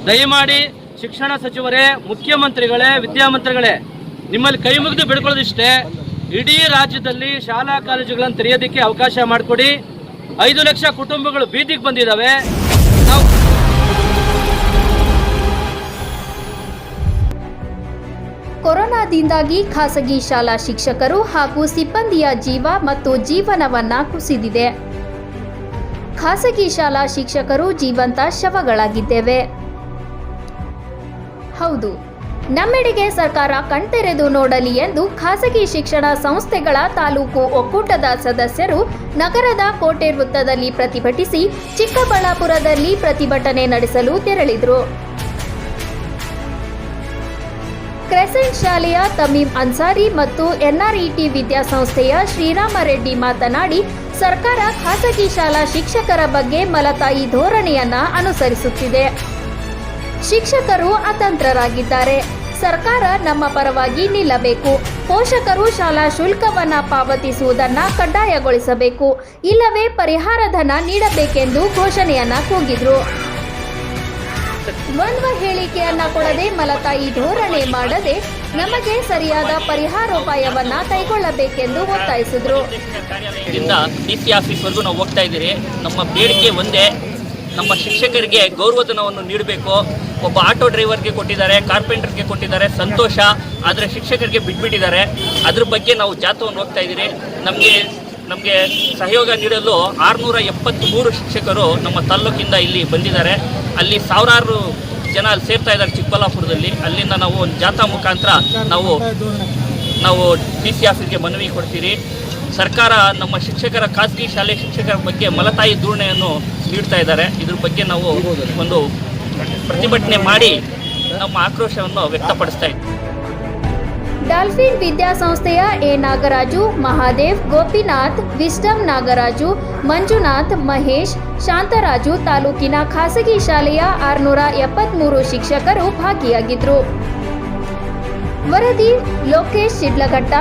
ದಯಮಾಡಿ ಶಿಕ್ಷಣ ಸಚಿವರೇ, ಮುಖ್ಯಮಂತ್ರಿಗಳೇ, ವಿದ್ಯಾಮಂತ್ರಿಗಳೇ, ನಿಮ್ಮಲ್ಲಿ ಕೈ ಮುಗಿದು ಬಿಡ್ಕೊಳ್ಳೋದಿಷ್ಟೇ. ಇಡೀ ರಾಜ್ಯದಲ್ಲಿ ಶಾಲಾ ಕಾಲೇಜುಗಳನ್ನು ತೆರೆಯೋದಕ್ಕೆ ಅವಕಾಶ ಮಾಡಿಕೊಡಿ. 5 ಲಕ್ಷ ಕುಟುಂಬಗಳು ಬೀದಿಗೆ ಬಂದಿದ್ದಾವೆ. ಕೊರೋನಾದಿಂದಾಗಿ ಖಾಸಗಿ ಶಾಲಾ ಶಿಕ್ಷಕರು ಹಾಗೂ ಸಿಬ್ಬಂದಿಯ ಜೀವ ಮತ್ತು ಜೀವನವನ್ನ ಕುಸಿದಿದೆ. ಖಾಸಗಿ ಶಾಲಾ ಶಿಕ್ಷಕರು ಜೀವಂತ ಶವಗಳಾಗಿದ್ದೇವೆ. ಹೌದು, ನಮ್ಮೆಡೆಗೆ ಸರ್ಕಾರ ಕಣ್ತೆರೆದು ನೋಡಲಿ ಎಂದು ಖಾಸಗಿ ಶಿಕ್ಷಣ ಸಂಸ್ಥೆಗಳ ತಾಲೂಕು ಒಕ್ಕೂಟದ ಸದಸ್ಯರು ನಗರದ ಕೋಟೆ ವೃತ್ತದಲ್ಲಿ ಪ್ರತಿಭಟಿಸಿ ಚಿಕ್ಕಬಳ್ಳಾಪುರದಲ್ಲಿ ಪ್ರತಿಭಟನೆ ನಡೆಸಲು ತೆರಳಿದರು. ಕ್ರೆಸೆಂಟ್ ಶಾಲೆಯ ತಮೀಮ್ ಅನ್ಸಾರಿ ಮತ್ತು ಎನ್ಆರ್ಇಟಿ ವಿದ್ಯಾಸಂಸ್ಥೆಯ ಶ್ರೀರಾಮರೆಡ್ಡಿ ಮಾತನಾಡಿ, ಸರ್ಕಾರ ಖಾಸಗಿ ಶಾಲಾ ಶಿಕ್ಷಕರ ಬಗ್ಗೆ ಮಲತಾಯಿ ಧೋರಣೆಯನ್ನ ಅನುಸರಿಸುತ್ತಿದೆ. ಶಿಕ್ಷಕರು ಅತಂತ್ರರಾಗಿದ್ದಾರೆ. ಸರ್ಕಾರ ನಮ್ಮ ಪರವಾಗಿ ನಿಲ್ಲಬೇಕು. ಪೋಷಕರು ಶಾಲಾ ಶುಲ್ಕವನ್ನ ಪಾವತಿಸುವುದನ್ನು ಕಡ್ಡಾಯಗೊಳಿಸಬೇಕು, ಇಲ್ಲವೇ ಪರಿಹಾರ ಧನ ನೀಡಬೇಕೆಂದು ಘೋಷಣೆಯನ್ನ ಕೂಗಿದ್ರು. ದ್ವಂದ್ವ ಹೇಳಿಕೆಯನ್ನ ಕೊಡದೆ, ಮಲತಾಯಿ ಧೋರಣೆ ಮಾಡದೆ ನಮಗೆ ಸರಿಯಾದ ಪರಿಹಾರೋಪಾಯವನ್ನ ಕೈಗೊಳ್ಳಬೇಕೆಂದು ಒತ್ತಾಯಿಸಿದ್ರು. ಡಿಸಿ ಆಫೀಸ್ವರೆಗೂ ನಾವು ಹೋಗ್ತಾ ಇದ್ದೀರಿ. ನಮ್ಮ ಬೇಡಿಕೆ ಒಂದೇ, ನಮ್ಮ ಶಿಕ್ಷಕರಿಗೆ ಗೌರವಧನವನ್ನು ನೀಡಬೇಕು. ಒಬ್ಬ ಆಟೋ ಡ್ರೈವರ್ಗೆ ಕೊಟ್ಟಿದ್ದಾರೆ, ಕಾರ್ಪೆಂಟರ್ಗೆ ಕೊಟ್ಟಿದ್ದಾರೆ, ಸಂತೋಷ. ಆದರೆ ಶಿಕ್ಷಕರಿಗೆ ಬಿಟ್ಬಿಟ್ಟಿದ್ದಾರೆ. ಅದ್ರ ಬಗ್ಗೆ ನಾವು ಜಾಥವನ್ನು ಹೋಗ್ತಾ ಇದ್ದೀರಿ. ನಮಗೆ ಸಹಯೋಗ ನೀಡಲು 673 ಶಿಕ್ಷಕರು ನಮ್ಮ ತಾಲ್ಲೂಕಿಂದ ಇಲ್ಲಿ ಬಂದಿದ್ದಾರೆ. ಅಲ್ಲಿ ಸಾವಿರಾರು ಜನ ಅಲ್ಲಿ ಸೇರ್ತಾ ಇದ್ದಾರೆ ಚಿಕ್ಕಬಳ್ಳಾಪುರದಲ್ಲಿ. ಅಲ್ಲಿಂದ ನಾವು ಒಂದು ಜಾಥಾ ಮುಖಾಂತರ ನಾವು ಡಿ ಸಿ ಆಫೀಸ್ಗೆ ಮನವಿ ಕೊಡ್ತೀರಿ. ಸರ್ಕಾರ ನಮ್ಮ ಶಿಕ್ಷಕರ, ಖಾಸಗಿ ಶಾಲೆ ಶಿಕ್ಷಕರ ಬಗ್ಗೆ ಮಲತಾಯಿ ಧೋರಣೆಯನ್ನು ನೀಡ್ತಾ ಇದ್ದಾರೆ. ಇದ್ರ ಬಗ್ಗೆ ನಾವು ಒಂದು ಪ್ರತಿಭಟನೆ ಮಾಡಿ ನಮ್ಮ ಆಕ್ರೋಶವನ್ನು ವ್ಯಕ್ತಪಡಿಸ್ತಾ ಇದ್ದೀವಿ. ಡಾಲ್ಫಿನ್ ವಿದ್ಯಾಸಂಸ್ಥೆಯ ಎ ನಾಗರಾಜು, ಮಹಾದೇವ್, ಗೋಪಿನಾಥ್, ವಿಸ್ಡಮ್ ನಾಗರಾಜು, ಮಂಜುನಾಥ್, ಮಹೇಶ್, ಶಾಂತರಾಜು, ತಾಲೂಕಿನ ಖಾಸಗಿ ಶಾಲೆಯ 673 ಶಿಕ್ಷಕರು ಭಾಗಿಯಾಗಿದ್ದರು. ವರದಿ ಲೋಕೇಶ್ ಶಿಡ್ಲಘಟ್ಟ.